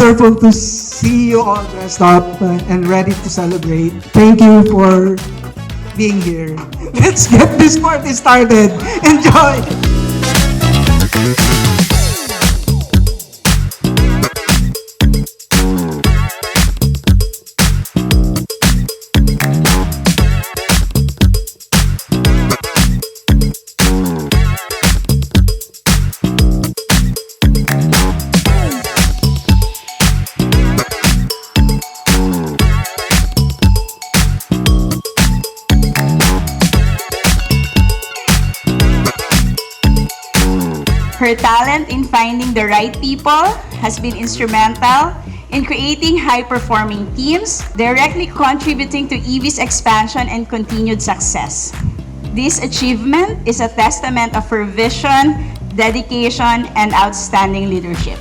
wonderful to see you all dressed up and ready to celebrate. Thank you for being here. Let's get this party started. Enjoy! Her talent in finding the right people has been instrumental in creating high-performing teams, directly contributing to EV's expansion and continued success. This achievement is a testament of her vision, dedication, and outstanding leadership.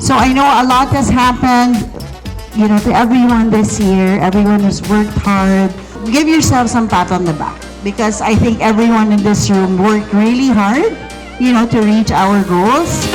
So I know a lot has happened, to everyone this year, everyone who's worked hard. Give yourself some pat on the back because I think everyone in this room worked really hard, to reach our goals.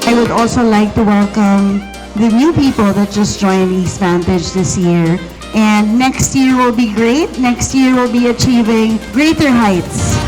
I would also like to welcome the new people that just joined East Vantage this year. And next year will be great. Next year we'll be achieving greater heights.